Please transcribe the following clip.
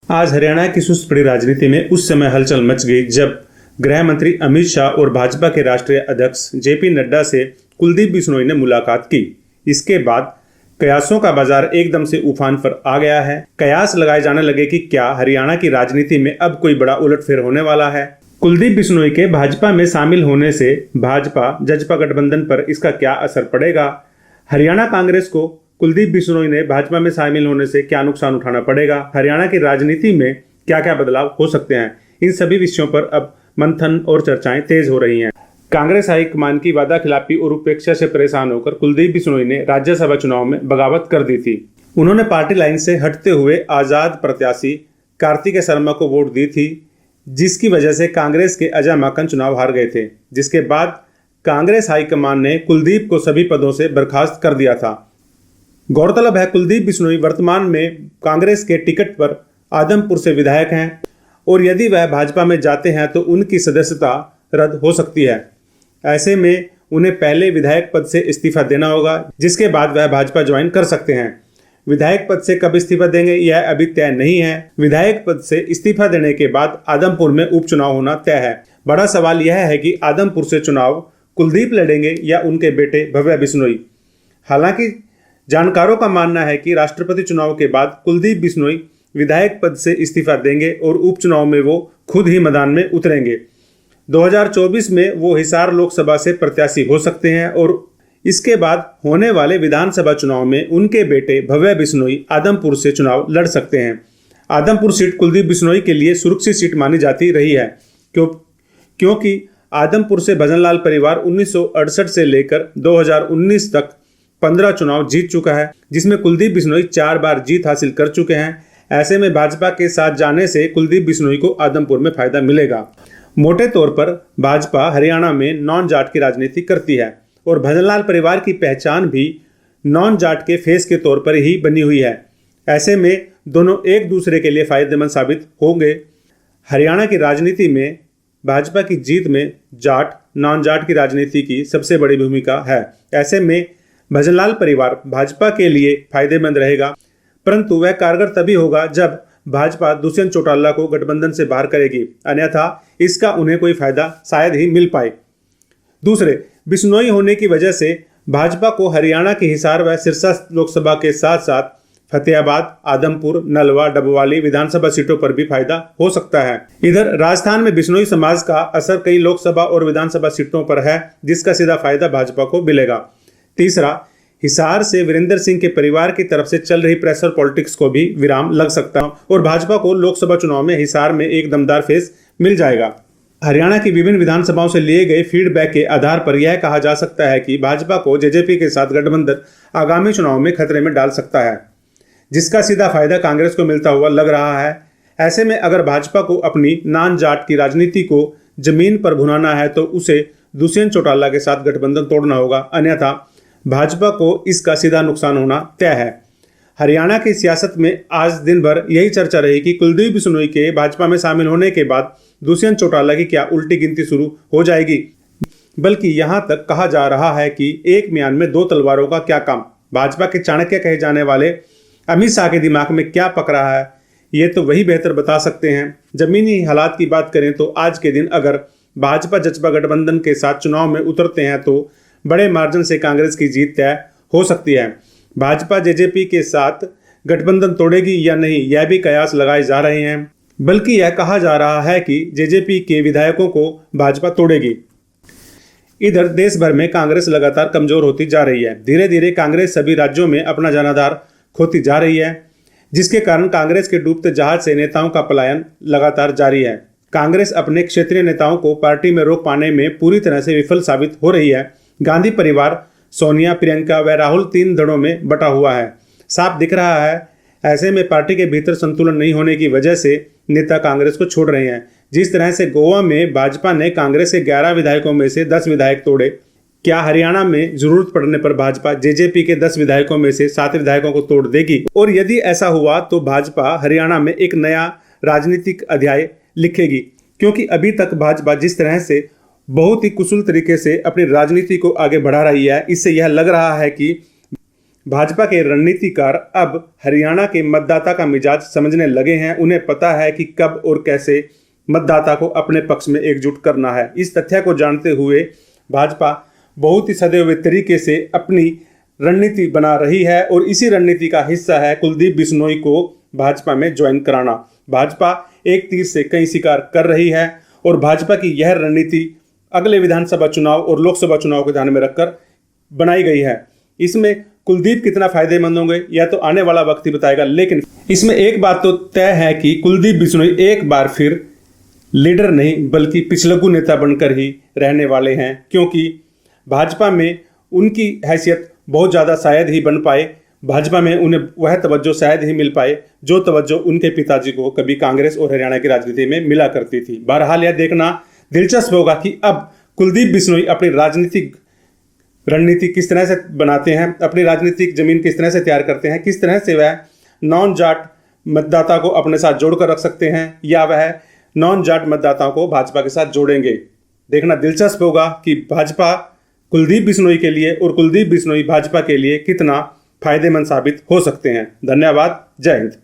आज हरियाणा की सुस्त पड़ी राजनीति में उस समय हलचल मच गई जब गृह मंत्री अमित शाह और भाजपा के राष्ट्रीय अध्यक्ष जेपी नड्डा से कुलदीप बिश्नोई ने मुलाकात की। इसके बाद कयासों का बाजार एकदम से उफान पर आ गया है। कयास लगाए जाने लगे कि क्या हरियाणा की राजनीति में अब कोई बड़ा उलटफेर होने वाला है। कुलदीप बिश्नोई के भाजपा में शामिल होने से भाजपा जजपा गठबंधन पर इसका क्या असर पड़ेगा। हरियाणा कांग्रेस को कुलदीप बिश्नोई ने भाजपा में शामिल होने से क्या नुकसान उठाना पड़ेगा। हरियाणा की राजनीति में क्या क्या बदलाव हो सकते हैं, इन सभी विषयों पर अब मंथन और चर्चाएं तेज हो रही हैं। कांग्रेस हाईकमान की वादा खिलाफी और उपेक्षा से परेशान होकर कुलदीप बिश्नोई ने राज्यसभा चुनाव में बगावत कर दी थी। उन्होंने पार्टी लाइन से हटते हुए आजाद प्रत्याशी कार्तिकेय शर्मा को वोट दी थी, जिसकी वजह से कांग्रेस के अजय माकन चुनाव हार गए थे। जिसके बाद कांग्रेस हाईकमान ने कुलदीप को सभी पदों से बर्खास्त कर दिया था। गौरतलब है, कुलदीप बिश्नोई वर्तमान में कांग्रेस के टिकट पर आदमपुर से विधायक हैं और यदि वह भाजपा में जाते हैं तो उनकी सदस्यता रद्द हो सकती है। ऐसे में उन्हें पहले विधायक पद से इस्तीफा देना होगा, जिसके बाद वह भाजपा ज्वाइन कर सकते हैं। विधायक पद से कब इस्तीफा देंगे यह अभी तय नहीं है। विधायक पद से इस्तीफा देने के बाद आदमपुर में उपचुनाव होना तय है। बड़ा सवाल यह है कि आदमपुर से चुनाव कुलदीप लड़ेंगे या उनके बेटे भव्य बिश्नोई। हालांकि जानकारों का मानना है कि राष्ट्रपति चुनाव के बाद कुलदीप बिश्नोई विधायक पद से इस्तीफा देंगे और उपचुनाव में वो खुद ही मैदान में उतरेंगे। 2024 में वो हिसार लोकसभा से प्रत्याशी हो सकते हैं और इसके बाद होने वाले विधानसभा चुनाव में उनके बेटे भव्य बिश्नोई आदमपुर से चुनाव लड़ सकते हैं। आदमपुर सीट कुलदीप बिश्नोई के लिए सुरक्षित सीट मानी जाती रही है, क्योंकि आदमपुर से भजनलाल परिवार 1968 से लेकर 2019 तक 15 चुनाव जीत चुका है, जिसमें कुलदीप बिश्नोई 4 बार जीत हासिल कर चुके हैं। ऐसे में भाजपा के साथ जाने से कुलदीप बिश्नोई को आदमपुर में फायदा मिलेगा। मोटे तौर पर भाजपा हरियाणा में नॉन जाट की राजनीति करती है और भजनलाल परिवार की पहचान भी नॉन जाट के फेस के तौर पर ही बनी हुई है। ऐसे में दोनों एक दूसरे के लिए फायदेमंद साबित होंगे। हरियाणा की राजनीति में भाजपा की जीत में जाट नॉन जाट की राजनीति की सबसे बड़ी भूमिका है। ऐसे में भजनलाल परिवार भाजपा के लिए फायदेमंद रहेगा, परंतु वह कारगर तभी होगा जब भाजपा दुष्यंत चौटाला को गठबंधन से बाहर करेगी, अन्यथा इसका उन्हें कोई फायदा शायद ही मिल पाए। दूसरे, बिश्नोई होने की वजह से भाजपा को हरियाणा की हिसार व सिरसा लोकसभा के साथ साथ फतेहाबाद, आदमपुर, नलवा, डबवाली विधानसभा सीटों पर भी फायदा हो सकता है। इधर राजस्थान में बिश्नोई समाज का असर कई लोकसभा और विधानसभा सीटों पर है, जिसका सीधा फायदा भाजपा को मिलेगा। तीसरा, हिसार से वीरेंद्र सिंह के परिवार की तरफ से चल रही प्रेशर पॉलिटिक्स को भी विराम लग सकता है और भाजपा को लोकसभा चुनाव में हिसार में एक दमदार फेस मिल जाएगा। हरियाणा की विभिन्न विधानसभाओं से लिए गए फीडबैक के आधार पर यह कहा जा सकता है कि भाजपा को जेजेपी के साथ गठबंधन आगामी चुनाव में खतरे में डाल सकता है, जिसका सीधा फायदा कांग्रेस को मिलता हुआ लग रहा है। ऐसे में अगर भाजपा को अपनी नॉन जाट की राजनीति को जमीन पर भुनाना है तो उसे दुष्यंत चौटाला के साथ गठबंधन तोड़ना होगा, अन्यथा भाजपा को इसका सीधा नुकसान होना तय है। हरियाणा की सियासत में आज दिन भर यही चर्चा रही कि कुलदीप बिश्नोई के भाजपा में शामिल होने के बाद दुष्यंत चौटाला की क्या उल्टी गिनती शुरू हो जाएगी। बल्कि यहां तक कहा जा रहा है कि एक म्यान में 2 तलवारों का क्या काम। भाजपा के चाणक्य कहे जाने वाले अमित शाह के दिमाग में क्या पक रहा है, ये तो वही बेहतर बता सकते हैं। जमीनी हालात की बात करें तो आज के दिन अगर भाजपा जजपा गठबंधन के साथ चुनाव में उतरते हैं तो बड़े मार्जिन से कांग्रेस की जीत तय हो सकती है। भाजपा जेजेपी के साथ गठबंधन तोड़ेगी या नहीं, यह भी कयास लगाए जा रहे हैं। बल्कि यह कहा जा रहा है कि जेजेपी के विधायकों को भाजपा तोड़ेगी। इधर देश भर में कांग्रेस लगातार कमजोर होती जा रही है। धीरे धीरे कांग्रेस सभी राज्यों में अपना जनाधार खोती जा रही है, जिसके कारण कांग्रेस के डूबते जहाज से नेताओं का पलायन लगातार जारी है। कांग्रेस अपने क्षेत्रीय नेताओं को पार्टी में रोक पाने में पूरी तरह से विफल साबित हो रही है। गांधी परिवार सोनिया, प्रियंका व राहुल 3 धड़ों में बटा हुआ है, साफ दिख रहा है। ऐसे में पार्टी के भीतर संतुलन नहीं होने की वजह से नेता कांग्रेस को छोड़ रहे हैं। जिस तरह से गोवा में भाजपा ने कांग्रेस के 11 विधायकों में से 10 विधायक तोड़े, क्या हरियाणा में जरूरत पड़ने पर भाजपा जेजेपी के 10 विधायकों में से 7 विधायकों को तोड़ देगी? और यदि ऐसा हुआ तो भाजपा हरियाणा में एक नया राजनीतिक अध्याय लिखेगी, क्योंकि अभी तक भाजपा जिस तरह से बहुत ही कुशल तरीके से अपनी राजनीति को आगे बढ़ा रही है, इससे यह लग रहा है कि भाजपा के रणनीतिकार अब हरियाणा के मतदाता का मिजाज समझने लगे हैं। उन्हें पता है कि कब और कैसे मतदाता को अपने पक्ष में एकजुट करना है। इस तथ्य को जानते हुए भाजपा बहुत ही सदैव तरीके से अपनी रणनीति बना रही है और इसी रणनीति का हिस्सा है कुलदीप बिश्नोई को भाजपा में ज्वाइन कराना। भाजपा एक तीर से कई शिकार कर रही है और भाजपा की यह रणनीति अगले विधानसभा चुनाव और लोकसभा चुनाव को ध्यान में रखकर बनाई गई है। इसमें कुलदीप कितना फायदेमंद होंगे यह तो आने वाला वक्त ही बताएगा, लेकिन इसमें एक बात तो तय है कि कुलदीप बिश्नोई एक बार फिर लीडर नहीं बल्कि पिछलग्गू नेता बनकर ही रहने वाले हैं, क्योंकि भाजपा में उनकी हैसियत बहुत ज़्यादा शायद ही बन पाए, भाजपा में उन्हें वह तवज्जो शायद ही मिल पाए जो तवज्जो उनके पिताजी को कभी कांग्रेस और हरियाणा की राजनीति में मिला करती थी। बहरहाल यह देखना दिलचस्प होगा कि अब कुलदीप बिश्नोई अपनी राजनीतिक रणनीति किस तरह से बनाते हैं, अपनी राजनीतिक जमीन किस तरह से तैयार करते हैं, किस तरह से वह नॉन जाट मतदाता को अपने साथ जोड़कर रख सकते हैं या वह नॉन जाट मतदाताओं को भाजपा के साथ जोड़ेंगे। देखना दिलचस्प होगा कि भाजपा कुलदीप बिश्नोई के लिए और कुलदीप बिश्नोई भाजपा के लिए कितना फायदेमंद साबित हो सकते हैं। धन्यवाद। जय हिंद।